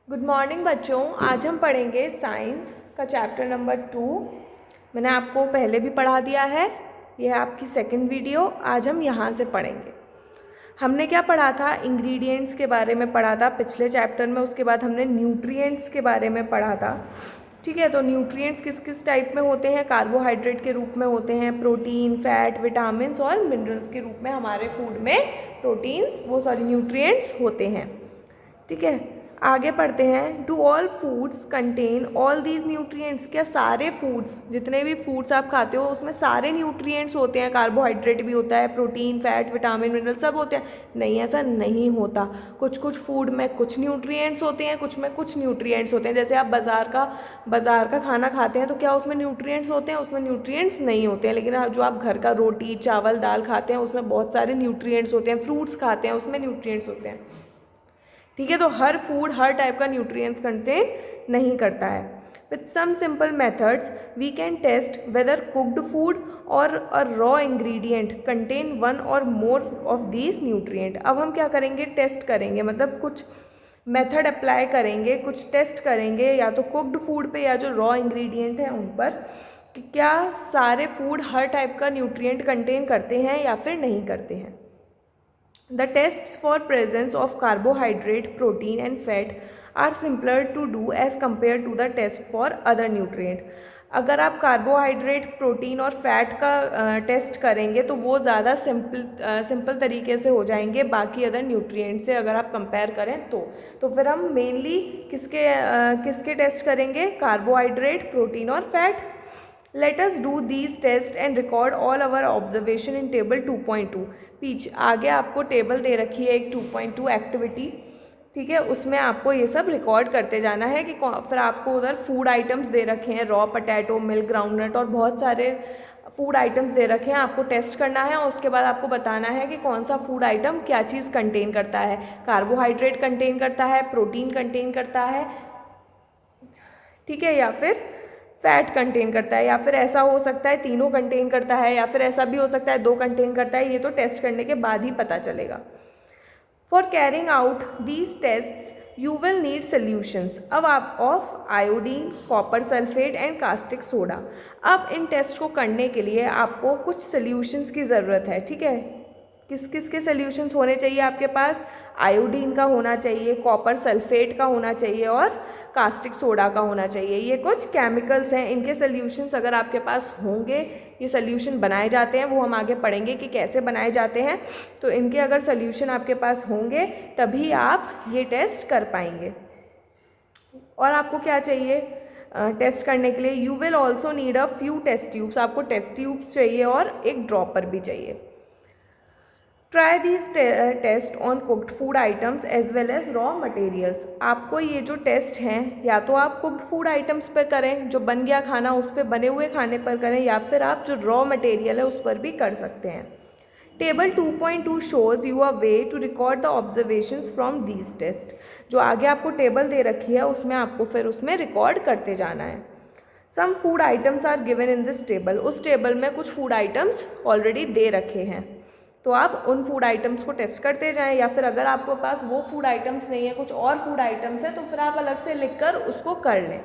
Good morning बच्चों। आज हम पढ़ेंगे साइंस का चैप्टर नंबर 2। मैंने आपको पहले भी पढ़ा दिया है, यह है आपकी सेकंड वीडियो। आज हम यहाँ से पढ़ेंगे। हमने क्या पढ़ा था? इंग्रेडिएंट्स के बारे में पढ़ा था पिछले चैप्टर में। उसके बाद हमने न्यूट्रिएंट्स के बारे में पढ़ा था। ठीक है, तो न्यूट्रिएंट्स किस किस टाइप में होते हैं? कार्बोहाइड्रेट के रूप में होते हैं, प्रोटीन, फैट, विटामिन्स और मिनरल्स के रूप में हमारे फूड में न्यूट्रिएंट्स होते हैं। ठीक है, आगे पढ़ते हैं। Do all foods contain all these nutrients? क्या सारे फूड्स, जितने भी फूड्स आप खाते हो उसमें सारे न्यूट्रिएंट्स होते हैं? कार्बोहाइड्रेट भी होता है, प्रोटीन, फैट, विटामिन, मिनरल सब होते हैं? नहीं, ऐसा नहीं होता। कुछ कुछ फूड में कुछ न्यूट्रिएंट्स होते हैं, कुछ में कुछ न्यूट्रिएंट्स होते हैं। जैसे आप बाज़ार का खाना खाते हैं तो क्या उसमें न्यूट्रिएंट्स होते हैं? उसमें न्यूट्रिएंट्स नहीं होते हैं। लेकिन जो आप घर का रोटी, चावल, दाल खाते हैं उसमें बहुत सारे न्यूट्रिएंट्स होते हैं। फ्रूट्स खाते हैं उसमें न्यूट्रिएंट्स होते हैं। ठीक है, तो हर फूड हर टाइप का न्यूट्रिएंट्स कंटेन नहीं करता है। With some simple methods we can test whether cooked food और a raw ingredient contain one और मोर ऑफ दीज न्यूट्रिएंट। अब हम क्या करेंगे? टेस्ट करेंगे, मतलब कुछ मेथड अप्लाई करेंगे, कुछ टेस्ट करेंगे, या तो कुक्ड फूड पे या जो रॉ इंग्रेडिएंट है उन पर, कि क्या सारे फूड हर टाइप का न्यूट्रिएंट कंटेन करते हैं या फिर नहीं करते हैं। The tests for presence of carbohydrate, protein and fat are simpler to do as compared to the test for other nutrient. अगर आप कार्बोहाइड्रेट, प्रोटीन और फैट का टेस्ट करेंगे तो वो ज़्यादा सिंपल तरीके से हो जाएंगे बाकी अदर न्यूट्रिएंट से अगर आप कंपेयर करें तो फिर हम मेनली किसके टेस्ट करेंगे? कार्बोहाइड्रेट, प्रोटीन और fat. Let us do these tests and record all our observation in table 2.2। आगे आपको टेबल दे रखी है एक 2.2 एक्टिविटी। ठीक है, उसमें आपको ये सब रिकॉर्ड करते जाना है कि फिर आपको उधर फूड आइटम्स दे रखे हैं, रॉ पोटैटो, मिल्क, ग्राउंडनट और बहुत सारे फूड आइटम्स दे रखे हैं। आपको टेस्ट करना है और उसके बाद आपको बताना है कि कौन सा फूड आइटम क्या चीज़ कंटेन करता है। कार्बोहाइड्रेट कंटेन करता है, प्रोटीन कंटेन करता है, ठीक है, या फिर फैट कंटेन करता है, या फिर ऐसा हो सकता है तीनों कंटेन करता है, या फिर ऐसा भी हो सकता है 2 कंटेन करता है। ये तो टेस्ट करने के बाद ही पता चलेगा। For carrying out these tests you will need solutions अब आप of iodine, copper sulphate and caustic soda. अब इन टेस्ट को करने के लिए आपको कुछ सोल्यूशंस की ज़रूरत है। ठीक है, किस किस के सोल्यूशंस होने चाहिए आपके पास? आयोडीन का होना चाहिए, कॉपर सल्फेट का होना चाहिए और कास्टिक सोडा का होना चाहिए। ये कुछ केमिकल्स हैं, इनके सोल्यूशंस अगर आपके पास होंगे, ये सोल्यूशन बनाए जाते हैं, वो हम आगे पढ़ेंगे कि कैसे बनाए जाते हैं। तो इनके अगर सोल्यूशन आपके पास होंगे तभी आप ये टेस्ट कर पाएंगे। और आपको क्या चाहिए टेस्ट करने के लिए? You will also need a few test tubes. आपको टेस्ट ट्यूब्स चाहिए और एक ड्रॉपर भी चाहिए। Try these test on cooked food items as well as raw materials. आपको ये जो टेस्ट हैं या तो आप कुक्ड फूड आइटम्स पर करें, जो बन गया खाना उस पर बने हुए खाने पर करें, या फिर आप जो रॉ मटेरियल है उस पर भी कर सकते हैं। Table 2.2 shows you a way to record the observations from these test. जो आगे आपको टेबल दे रखी है उसमें आपको फिर उसमें रिकॉर्ड करते जाना है। Some food items are given in this table. उस टेबल में कुछ फूड आइटम्स ऑलरेडी दे रखे हैं, तो आप उन फूड आइटम्स को टेस्ट करते जाएं। या फिर अगर आपके पास वो फूड आइटम्स नहीं है, कुछ और फूड आइटम्स हैं, तो फिर आप अलग से लिखकर उसको कर लें।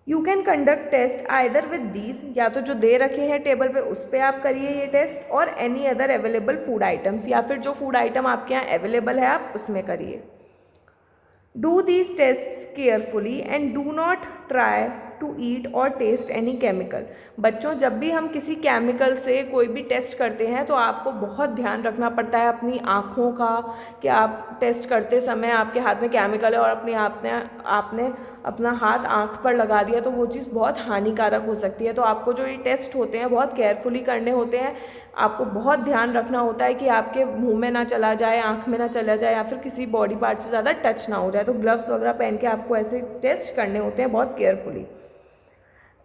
You can conduct test either with these, या तो जो दे रखे हैं टेबल पे उस पर आप करिए ये टेस्ट, और any other available food items, या फिर जो फूड आइटम आपके यहाँ अवेलेबल है आप उसमें करिए। Do these test carefully and do not try to eat or taste any chemical. बच्चों, जब भी हम किसी केमिकल से कोई भी टेस्ट करते हैं तो आपको बहुत ध्यान रखना पड़ता है अपनी आँखों का, कि आप टेस्ट करते समय आपके हाथ में केमिकल है और आपने अपना हाथ आँख पर लगा दिया तो वो चीज़ बहुत हानिकारक हो सकती है। तो आपको जो ये टेस्ट होते हैं बहुत केयरफुली करने होते हैं। आपको बहुत ध्यान रखना होता है कि आपके मुंह में ना चला जाए, आँख में ना चला जाए, या फिर किसी बॉडी पार्ट से ज़्यादा टच ना हो जाए। तो ग्लव्स वगैरह पहन के आपको ऐसे टेस्ट करने होते हैं बहुत carefully.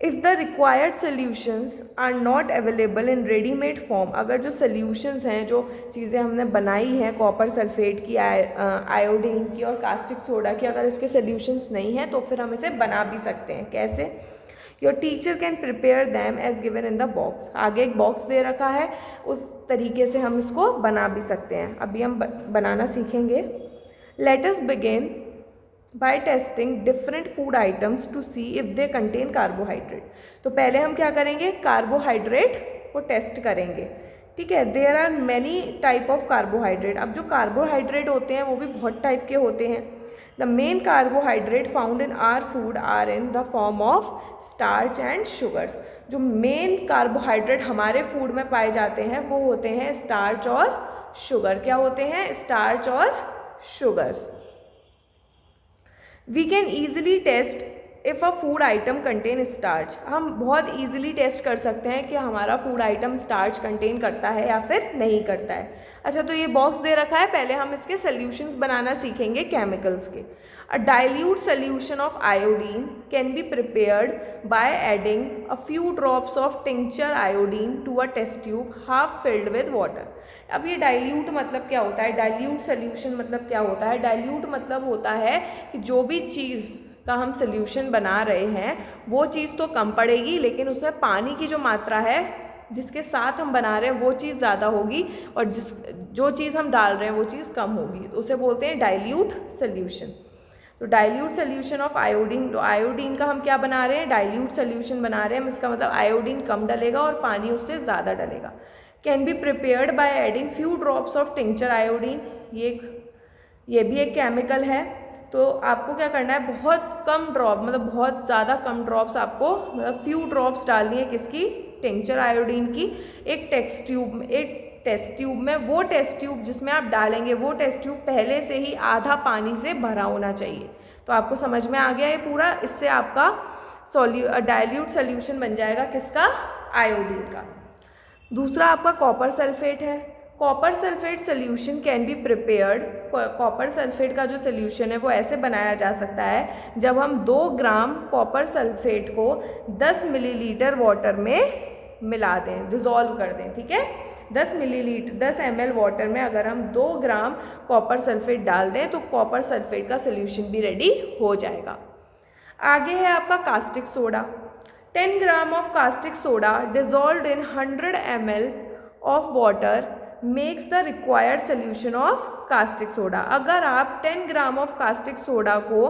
If the required solutions are not available in readymade form, अगर जो सोल्यूशंस हैं, जो चीज़ें हमने बनाई हैं कॉपर सल्फेट की, आयोडीन की और कास्टिक सोडा की, अगर इसके सोल्यूशंस नहीं हैं तो फिर हम इसे बना भी सकते हैं। कैसे? Your teacher can prepare them as given in the box. आगे एक बॉक्स दे रखा है, उस तरीके से हम इसको बना भी सकते हैं। अभी हम बनाना सीखेंगे। Let us begin by testing different food items to see if they contain carbohydrate. तो पहले हम क्या करेंगे, कार्बोहाइड्रेट को टेस्ट करेंगे, ठीक है। There are many type of carbohydrate. अब जो कार्बोहाइड्रेट होते हैं वो भी बहुत टाइप के होते हैं। The main carbohydrate found in our food are in the form of starch and sugars. जो मेन कार्बोहाइड्रेट हमारे फूड में पाए जाते हैं वो होते हैं स्टार्च और शुगर। क्या होते हैं, स्टार्च और sugars. We can easily test if a food item contain starch. हम बहुत ईजिली टेस्ट कर सकते हैं कि हमारा फूड आइटम स्टार्च कंटेन करता है या फिर नहीं करता है। अच्छा, तो ये बॉक्स दे रखा है, पहले हम इसके सॉल्यूशंस बनाना सीखेंगे केमिकल्स के। A dilute solution of iodine can be prepared by adding a few drops of tincture iodine to a test tube half filled with water. अब ये डाइल्यूट मतलब क्या होता है, डाइल्यूट सॉल्यूशन मतलब क्या होता है। डाइल्यूट मतलब होता है कि जो भी चीज़ का हम सॉल्यूशन बना रहे हैं वो चीज़ तो कम पड़ेगी, लेकिन उसमें पानी की जो मात्रा है जिसके साथ हम बना रहे हैं वो चीज़ ज़्यादा होगी, और जो चीज़ हम डाल रहे हैं वो चीज़ कम होगी। उसे बोलते हैं डाइल्यूट सॉल्यूशन। तो डाइल्यूट सॉल्यूशन ऑफ आयोडीन, तो आयोडीन का हम क्या बना रहे हैं, डाइल्यूट सॉल्यूशन बना रहे हैं। इसका मतलब आयोडीन कम डलेगा और पानी उससे ज़्यादा डलेगा। Can be prepared by adding few drops of tincture iodine. ये भी एक केमिकल है। तो आपको क्या करना है, बहुत कम ड्रॉप, मतलब बहुत ज़्यादा कम ड्रॉप्स आपको, मतलब फ्यू ड्रॉप्स डालनी है किसकी, टिंक्चर आयोडीन की। एक टेस्ट ट्यूब में वो टेस्ट ट्यूब जिसमें आप डालेंगे वो टेस्ट ट्यूब पहले से ही आधा पानी से भरा होना चाहिए। तो आपको समझ में आ गया ये पूरा। इससे आपका डाइल्यूट सॉल्यूशन बन जाएगा किसका, आयोडीन का। दूसरा आपका कॉपर सल्फेट है। Copper sulphate solution can be prepared. Copper sulphate का जो सोल्यूशन है वो ऐसे बनाया जा सकता है, जब हम 2 ग्राम कॉपर सल्फेट को 10 मिलीलीटर वाटर में मिला दें, डिज़ोल्व कर दें, ठीक है। 10 ml वाटर में अगर हम 2 ग्राम कॉपर सल्फेट डाल दें तो कॉपर सल्फेट का सोल्यूशन भी रेडी हो जाएगा। आगे है आपका caustic soda. 10 gram of caustic soda dissolved in 100 ml of water makes the required solution of caustic soda. अगर आप 10 ग्राम ऑफ कास्टिक सोडा को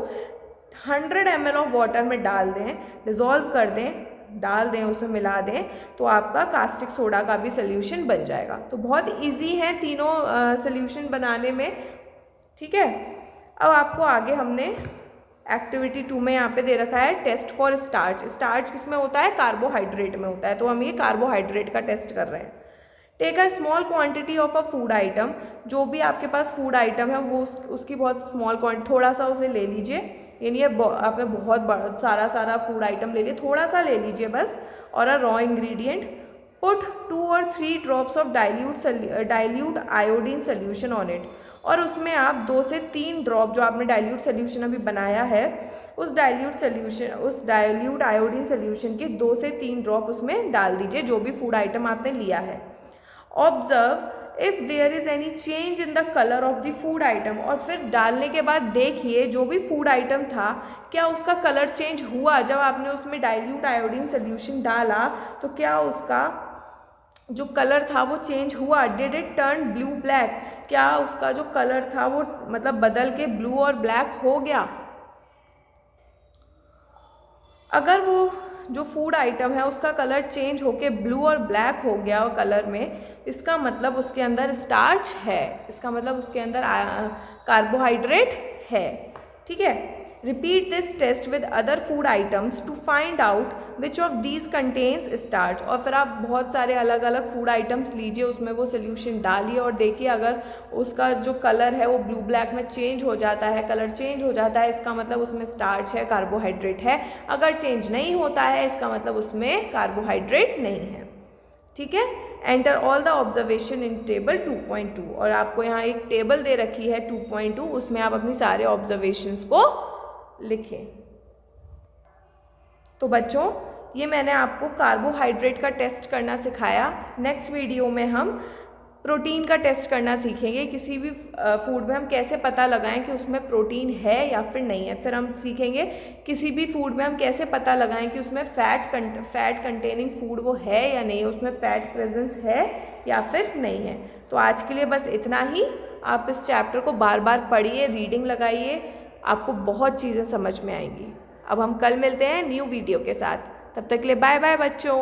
100 ml ऑफ वाटर में डाल दें, डिज़ोल्व कर दें, डाल दें, उसमें मिला दें, तो आपका कास्टिक सोडा का भी सोल्यूशन बन जाएगा। तो बहुत इजी है तीनों सोल्यूशन बनाने में, ठीक है। अब आपको आगे हमने एक्टिविटी 2 में यहाँ पे दे रखा है टेस्ट फॉर स्टार्च। स्टार्च किस में होता है, कार्बोहाइड्रेट में होता है। तो हम ये कार्बोहाइड्रेट का टेस्ट कर रहे हैं। Take a small quantity of a food item. जो भी आपके पास फूड आइटम है वो उसकी बहुत स्मॉल क्वांटिटी, थोड़ा सा उसे ले लीजिए। ये नहीं है आपने बहुत सारा फूड आइटम ले लिए, थोड़ा सा ले लीजिए बस। और a raw ingredient, put 2 or 3 drops of dilute iodine solution on it. और उसमें आप 2 से 3 ड्रॉप जो आपने डाइल्यूट सोल्यूशन अभी बनाया है उस डाइल्यूट आयोडीन सोल्यूशन के 2 से 3 ड्रॉप उसमें डाल दीजिए, जो भी फूड आइटम आपने लिया है। Observe if there is any change in the colour of the food item. और फिर डालने के बाद देखिए जो भी फूड आइटम था क्या उसका कलर चेंज हुआ। जब आपने उसमें डाइल्यूट आयोडीन सोल्यूशन डाला तो क्या उसका जो कलर था वो चेंज हुआ, did it turn blue black. क्या उसका जो कलर था वो मतलब बदल के ब्लू और ब्लैक हो गया। अगर वो जो फूड आइटम है उसका कलर चेंज होके ब्लू और ब्लैक हो गया कलर में, इसका मतलब उसके अंदर स्टार्च है, इसका मतलब उसके अंदर कार्बोहाइड्रेट है, ठीक है। Repeat this test with other food items to find out which of these contains starch. और फिर आप बहुत सारे अलग अलग फूड आइटम्स लीजिए, उसमें वो सोल्यूशन डालिए और देखिए अगर उसका जो कलर है वो ब्लू ब्लैक में चेंज हो जाता है, कलर चेंज हो जाता है, इसका मतलब उसमें स्टार्च है, कार्बोहाइड्रेट है। अगर चेंज नहीं होता है इसका मतलब उसमें कार्बोहाइड्रेट नहीं है, ठीक है। Enter all the observation in table 2.2। और आपको यहाँ एक टेबल दे रखी है 2.2, उसमें आप अपनी सारे ऑब्जर्वेशंस को लिखें। तो बच्चों ये मैंने आपको कार्बोहाइड्रेट का टेस्ट करना सिखाया। नेक्स्ट वीडियो में हम प्रोटीन का टेस्ट करना सीखेंगे। किसी भी फूड में हम कैसे पता लगाएं कि उसमें प्रोटीन है या फिर नहीं है। फिर हम सीखेंगे किसी भी फूड में हम कैसे पता लगाएं कि उसमें फैट कंटेनिंग फूड वो है या नहीं, उसमें फैट प्रेजेंस है या फिर नहीं है। तो आज के लिए बस इतना ही। आप इस चैप्टर को बार बार पढ़िए, रीडिंग लगाइए, आपको बहुत चीज़ें समझ में आएंगी। अब हम कल मिलते हैं न्यू वीडियो के साथ, तब तक के लिए बाय बाय बच्चों।